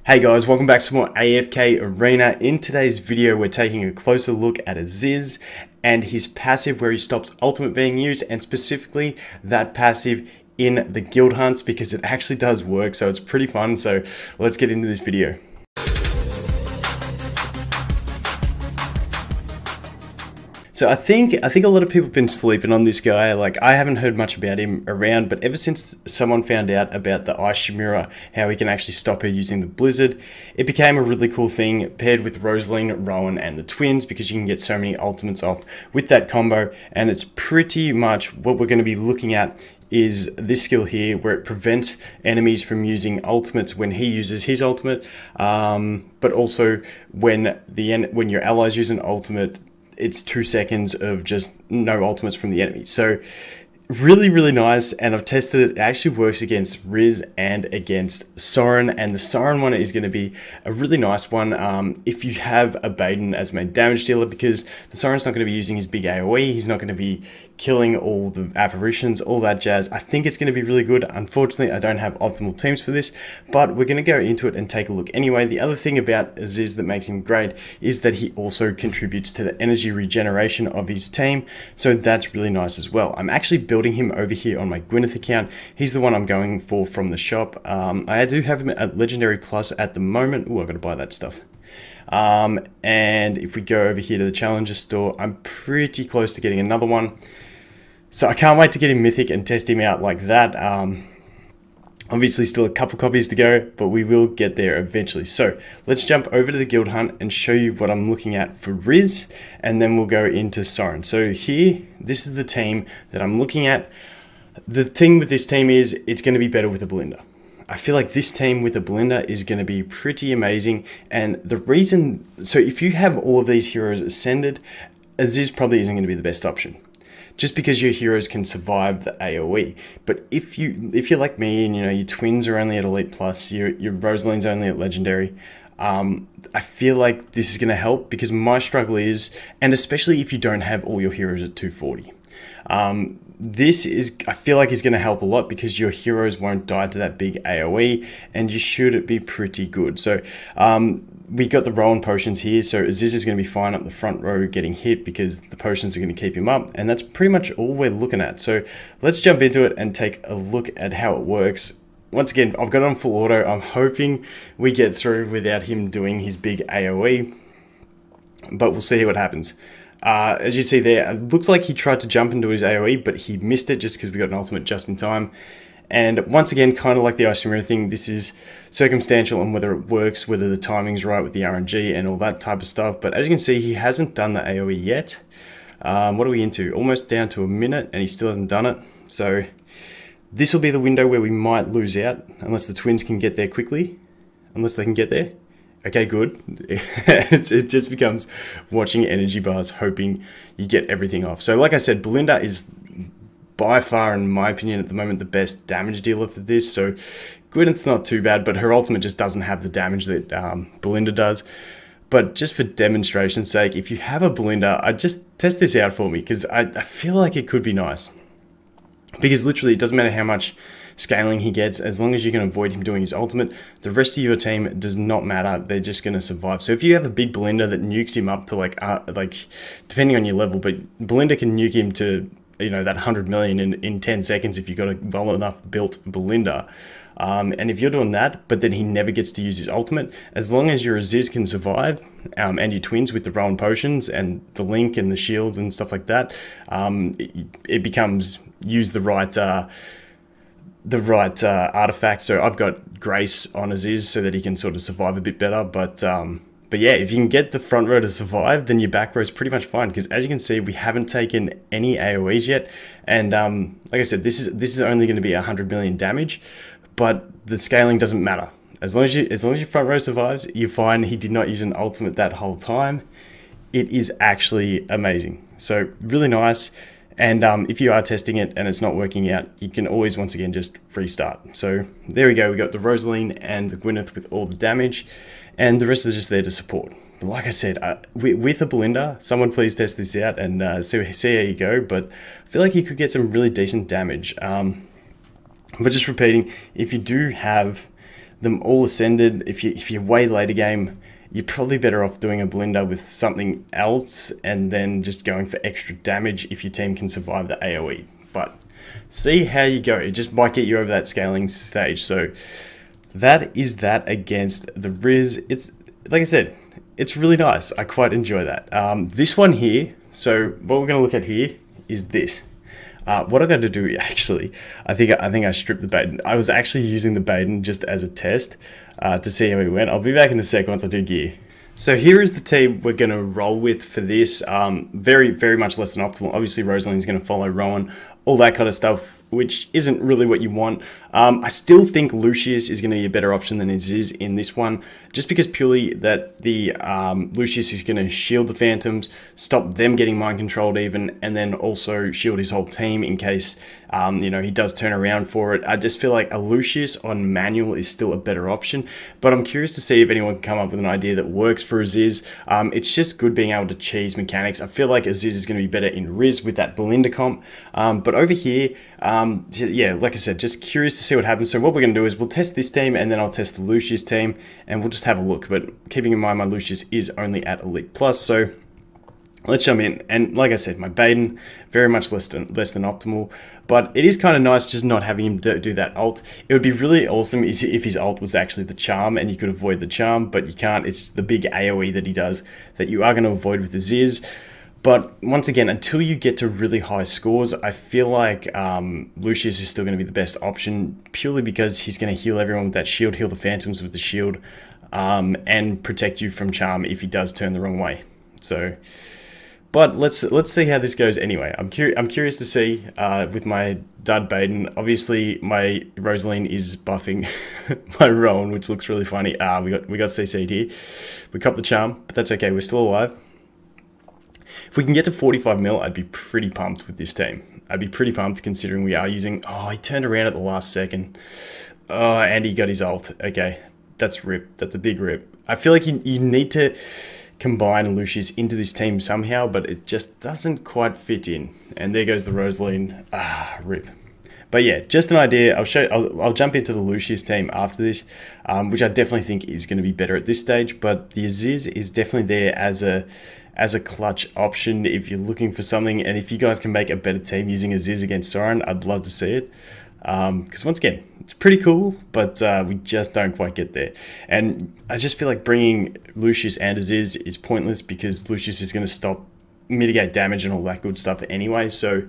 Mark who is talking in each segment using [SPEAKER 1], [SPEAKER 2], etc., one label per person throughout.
[SPEAKER 1] Hey guys, welcome back to more AFK Arena. In today's video, we're taking a closer look at Ezhiz and his passive where he stops ultimate being used, and specifically that passive in the guild hunts, because it actually does work, so it's pretty fun. So let's get into this video. So I think a lot of people have been sleeping on this guy. Like, I haven't heard much about him around, but ever since someone found out about the Ice Chimera, how he can actually stop her using the Blizzard, it became a really cool thing paired with Rosaline, Rowan, and the twins, because you can get so many ultimates off with that combo. And it's pretty much what we're going to be looking at is this skill here, where it prevents enemies from using ultimates when he uses his ultimate, but also when your allies use an ultimate, it's 2 seconds of just no ultimates from the enemy. So really nice, and I've tested it. It actually works against Wrizz and against Soren, and the Soren one is going to be a really nice one if you have a Baden as main damage dealer, because the Soren's not going to be using his big AoE, he's not going to be killing all the apparitions, all that jazz. I think it's going to be really good. Unfortunately, I don't have optimal teams for this, but we're going to go into it and take a look anyway. The other thing about Ezhiz that makes him great is that he also contributes to the energy regeneration of his team, so that's really nice as well. I'm actually building him over here on my Gwyneth account. He's the one I'm going for from the shop. I do have him at Legendary Plus at the moment. Oh, I've got to buy that stuff. And if we go over here to the Challenger store, I'm pretty close to getting another one. So I can't wait to get him Mythic and test him out like that. Obviously still a couple copies to go, but we will get there eventually. So let's jump over to the guild hunt and show you what I'm looking at for Wrizz, and then we'll go into Soren. So here, this is the team that I'm looking at. The thing with this team is it's going to be better with a Belinda. I feel like this team with a Belinda is going to be pretty amazing, and the reason, so if you have all of these heroes ascended, Ezhiz probably isn't going to be the best option, just because your heroes can survive the AoE. But if you're like me, and your twins are only at Elite Plus, your Rosaline's only at Legendary, I feel like this is going to help, because my struggle is, and especially if you don't have all your heroes at 240, I feel like is going to help a lot, because your heroes won't die to that big AoE, and you should be pretty good. So we got the Rowan potions here, so Ezhiz is going to be fine up the front row getting hit, because the potions are going to keep him up, and that's pretty much all we're looking at. So let's jump into it and take a look at how it works. Once again, I've got it on full auto. I'm hoping we get through without him doing his big AoE, but we'll see what happens. As you see there, it looks like he tried to jump into his AoE, but he missed it just because we got an ultimate just in time. And once again, kind of like the Ice Chimera thing, this is circumstantial on whether it works, whether the timing's right with the RNG and all that type of stuff. But as you can see, he hasn't done the AoE yet. What are we into? Almost down to a minute, and he still hasn't done it. So this will be the window where we might lose out, unless the twins can get there quickly. Unless they can get there. Okay, good. It just becomes watching energy bars, hoping you get everything off. So like I said, Belinda is by far, in my opinion, at the moment, the best damage dealer for this. So Gwyneth's not too bad, but her ultimate just doesn't have the damage that Belinda does. But just for demonstration's sake, if you have a Belinda, I'd just test this out for me, because I feel like it could be nice. Because literally, it doesn't matter how much scaling he gets, as long as you can avoid him doing his ultimate, the rest of your team does not matter. They're just going to survive. So if you have a big Belinda that nukes him up to like depending on your level, but Belinda can nuke him to that 100 million in 10 seconds if you've got a well enough built Belinda. And if you're doing that, but then he never gets to use his ultimate, as long as your Ezhiz can survive, and your twins with the Rowan potions and the link and the shields and stuff like that, it becomes use the right artifact. So I've got Grace on Ezhiz so that he can sort of survive a bit better. But yeah, if you can get the front row to survive, then your back row is pretty much fine, because as you can see, we haven't taken any AoEs yet. And like I said, this is only going to be 100 million damage, but the scaling doesn't matter. As long as your front row survives, you're fine. He did not use an ultimate that whole time. It is actually amazing. So really nice. And if you are testing it and it's not working out, you can always, once again, just restart. So there we go. We got the Rosaline and the Gwyneth with all the damage, and the rest are just there to support. But like I said, with a Belinda, someone please test this out and see how you go. But I feel like you could get some really decent damage. But just repeating, if you do have them all ascended. If you're way later game, you're probably better off doing a Belinda with something else and then just going for extra damage if your team can survive the AoE. But see how you go. It just might get you over that scaling stage. So that is that against the Wrizz. It's, like I said, it's really nice. I quite enjoy that. This one here, so what we're going to look at here is this. What I'm going to do, actually, I think I stripped the Baden. I was actually using the Baden just as a test to see how he went. I'll be back in a sec once I do gear. So here is the team we're going to roll with for this. Very, very much less than optimal. Obviously, Rosalind's going to follow Rowan, all that kind of stuff, which isn't really what you want. I still think Lucius is going to be a better option than Ezhiz in this one, just because purely that the Lucius is going to shield the Phantoms, stop them getting mind controlled even, and then also shield his whole team in case you know, he does turn around for it. I just feel like a Lucius on manual is still a better option, but I'm curious to see if anyone can come up with an idea that works for Ezhiz. It's just good being able to cheese mechanics. I feel like Ezhiz is going to be better in Wrizz with that Belinda comp, but over here, yeah, like I said, just curious to see what happens. So what we're going to do is we'll test this team and then I'll test the Lucius team and we'll just have a look. But keeping in mind my Lucius is only at Elite Plus, so let's jump in. And like I said, my Baden, very much less than optimal, but it is kind of nice just not having him do that ult. It would be really awesome if his ult was actually the charm and you could avoid the charm, but you can't. It's the big AoE that he does that you are going to avoid with the Ezhiz. But once again, until you get to really high scores, I feel like Lucius is still going to be the best option, purely because he's going to heal everyone with that shield, heal the Phantoms with the shield, and protect you from charm if he does turn the wrong way. So, but let's see how this goes anyway. I'm curious to see with my dud Baden. Obviously, my Rosalind is buffing my Rowan, which looks really funny. We got CC'd here. We copped the charm, but that's okay. We're still alive. If we can get to 45 mil, I'd be pretty pumped with this team. I'd be pretty pumped considering we are using... Oh, he turned around at the last second. Oh, and he got his ult. Okay, that's rip. That's a big rip. I feel like you need to combine Lucius into this team somehow, but it just doesn't quite fit in. And there goes the Rosaline. Ah, rip. But yeah, just an idea. I'll jump into the Lucius team after this, which I definitely think is going to be better at this stage. But the Ezhiz is definitely there as a clutch option if you're looking for something. And if you guys can make a better team using Ezhiz against Soren, I'd love to see it. Because once again, it's pretty cool, but we just don't quite get there. And I just feel like bringing Lucius and Ezhiz is pointless because Lucius is going to mitigate damage and all that good stuff anyway. So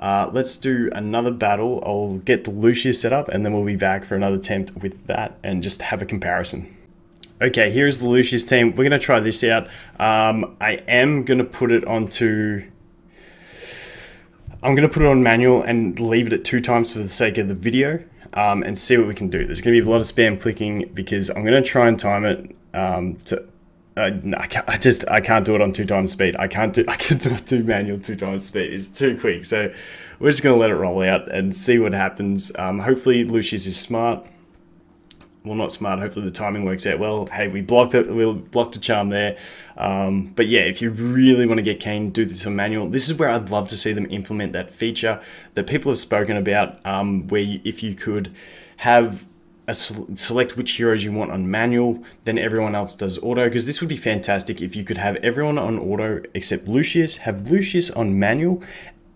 [SPEAKER 1] let's do another battle. I'll get the Lucius set up and then we'll be back for another attempt with that and just have a comparison. Okay, here's the Lucius team. We're going to try this out. I am going to put it onto... I'm going to put it on manual and leave it at 2 times for the sake of the video and see what we can do. There's going to be a lot of spam clicking because I'm going to try and time it I can't do it on 2 times speed. I cannot do manual 2 times speed. It's too quick. So we're just going to let it roll out and see what happens. Hopefully Lucius is smart. Well, not smart. Hopefully the timing works out well. Hey, we blocked it. We blocked a charm there. But yeah, if you really want to get keen, do this on manual. This is where I'd love to see them implement that feature that people have spoken about, where if you could have select which heroes you want on manual, then everyone else does auto. Because this would be fantastic if you could have everyone on auto except Lucius, have Lucius on manual,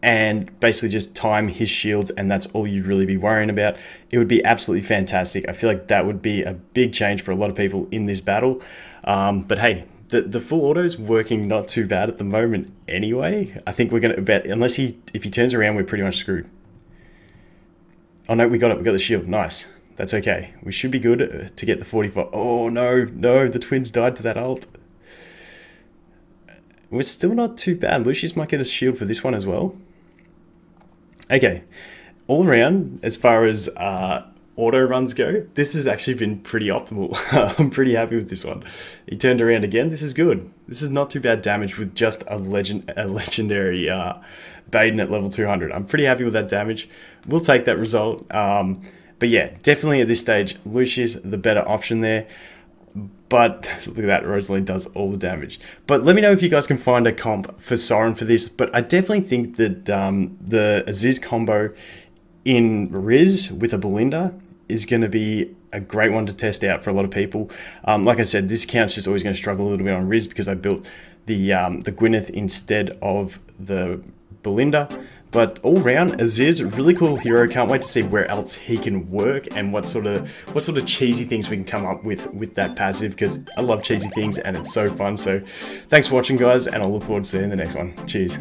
[SPEAKER 1] and basically just time his shields, and that's all you'd really be worrying about. It would be absolutely fantastic. I feel like that would be a big change for a lot of people in this battle. But hey, the full auto is working not too bad at the moment anyway. I think we're going to bet, if he turns around, we're pretty much screwed. Oh no, we got it. We got the shield. Nice. That's okay. We should be good to get the 45. Oh no, the twins died to that ult. We're still not too bad. Lucius might get a shield for this one as well. Okay, all around, as far as auto runs go, this has actually been pretty optimal. I'm pretty happy with this one. He turned around again. This is good. This is not too bad damage with just a legendary Baden at level 200. I'm pretty happy with that damage. We'll take that result. But yeah, definitely at this stage, Lucius, the better option there. But look at that, Rosalind does all the damage. But let me know if you guys can find a comp for Soren for this. But I definitely think that the Ezhiz combo in Wrizz with a Belinda is going to be a great one to test out for a lot of people. Like I said, this account's just always going to struggle a little bit on Wrizz because I built the Gwyneth instead of the Belinda. But all round, Ezhiz, really cool hero. Can't wait to see where else he can work and what sort of cheesy things we can come up with that passive, because I love cheesy things and it's so fun. So thanks for watching, guys, and I'll look forward to seeing the next one. Cheers.